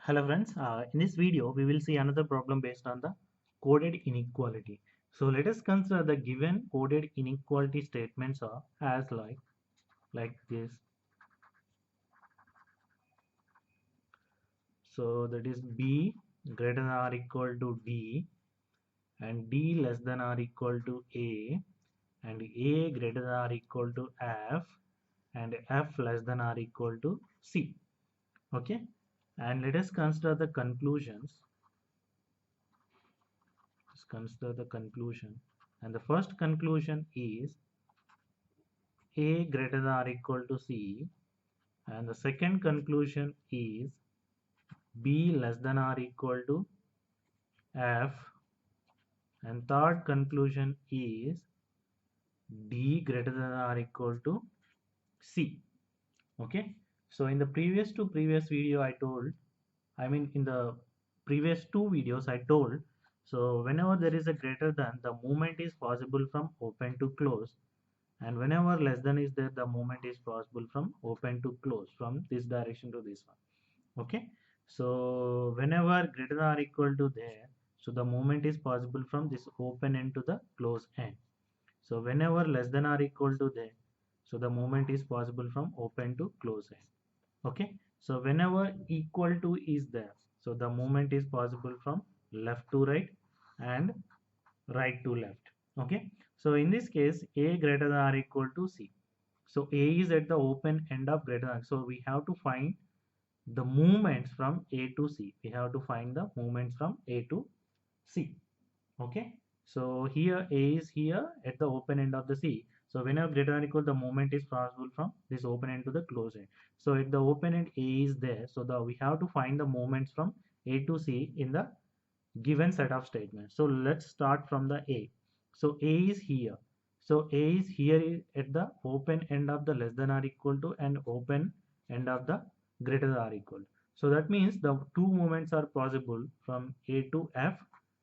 Hello friends, in this video we will see another problem based on the coded inequality. So let us consider the given coded inequality statements are as like this. So that is B greater than or equal to D and D less than or equal to A and A greater than or equal to F and F less than or equal to C. Okay, and let us consider the conclusions. Let's consider the conclusion, and the first conclusion is A greater than or equal to C, and the second conclusion is B less than or equal to F, and third conclusion is D greater than or equal to C. Okay, so in the previous video I told, in the previous two videos I told, so whenever there is a greater than, the movement is possible from open to close, and whenever less than is there, the movement is possible from open to close, from this direction to this one. Okay, so whenever greater than or equal to there, so the movement is possible from this open end to the close end. So whenever less than or equal to there, so the movement is possible from open to close end. Okay, so whenever equal to is there, so the movement is possible from left to right and right to left. Okay, so in this case A greater than or equal to C, so A is at the open end of greater than, so we have to find the movements from A to C. We have to find the movements from A to C. Okay, so here A is here at the open end of the C, so whenever greater than or equal, the movement is possible from this open end to the close end. So at the open end A is there, so we have to find the movements from A to C in the given set of statements. So let's start from the A. So A is here, so A is here at the open end of the less than or equal to and open end of the greater than or equal. So that means the two movements are possible from A to F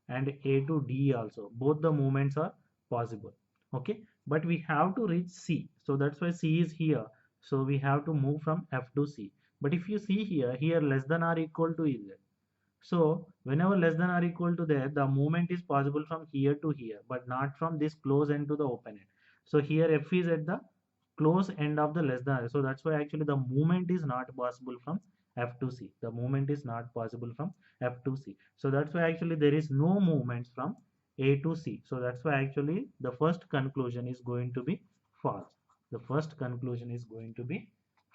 and A to D also. Both the movements are possible. Okay, but we have to reach C. So that's why C is here. So we have to move from F to C. But if you see here less than or equal to is there. So whenever less than or equal to there, the movement is possible from here to here, but not from this close end to the open end. So here F is at the close end of the less than. So that's why actually the movement is not possible from F to C. The movement is not possible from F to C. So that's why actually there is no movements from A to C. So that's why actually the first conclusion is going to be false. The first conclusion is going to be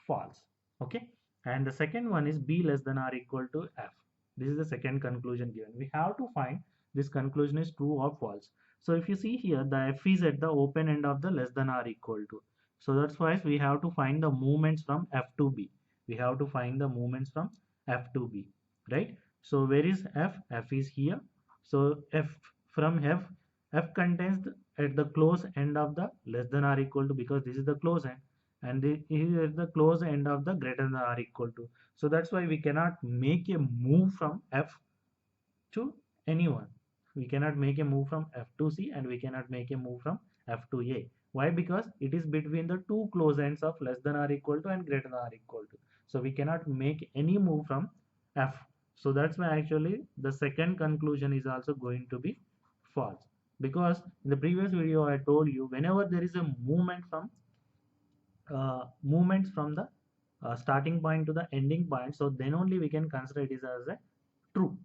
false. Okay. And the second one is B less than or equal to F. This is the second conclusion given. We have to find this conclusion is true or false. So if you see here, the F is at the open end of the less than or equal to. So that's why we have to find the movements from F to B. We have to find the movements from F to B, right? So where is F? F is here. So F from F contains at the close end of the less than or equal to, because this is the close end, and this is at the close end of the greater than or equal to. So that's why we cannot make a move from F to anyone. We cannot make a move from F to C, and we cannot make a move from F to A. Why? Because it is between the two close ends of less than or equal to and greater than or equal to. So we cannot make any move from F. So that's why actually the second conclusion is also going to be false. Because in the previous video I told you, whenever there is a movements from the starting point to the ending point, so then only we can consider it is as a true.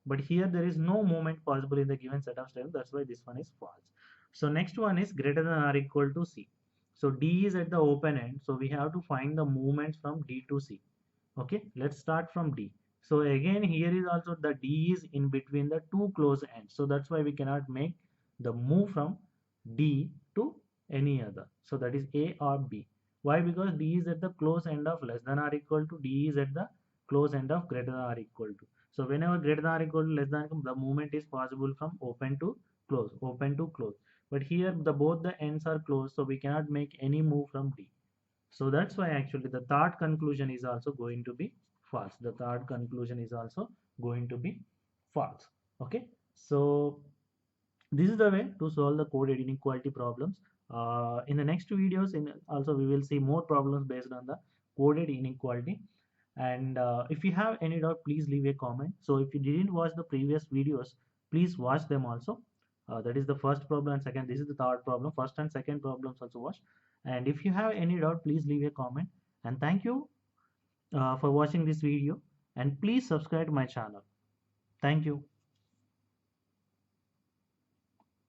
But here there is no movement possible in the given set of statements. That's why this one is false. So next one is greater than or equal to C. So D is at the open end, so we have to find the movements from D to C. Okay, let's start from D. So again here is also the D is in between the two close ends, so that's why we cannot make the move from D to any other. So that is A or B. Why? Because D is at the close end of less than or equal to, D is at the close end of greater than or equal to. So whenever greater than or equal to less than, the movement is possible from open to close, open to close. But here the both the ends are closed, so we cannot make any move from D. So that's why actually the third conclusion is also going to be false. The third conclusion is also going to be false. Okay. So this is the way to solve the coded inequality problems. In the next videos, also we will see more problems based on the coded inequality. And if you have any doubt, please leave a comment. So if you didn't watch the previous videos, please watch them also. That is the first problem, and second, this is the third problem. First and second problems also watch. And if you have any doubt, please leave a comment. And thank you for watching this video. And please subscribe to my channel. Thank you.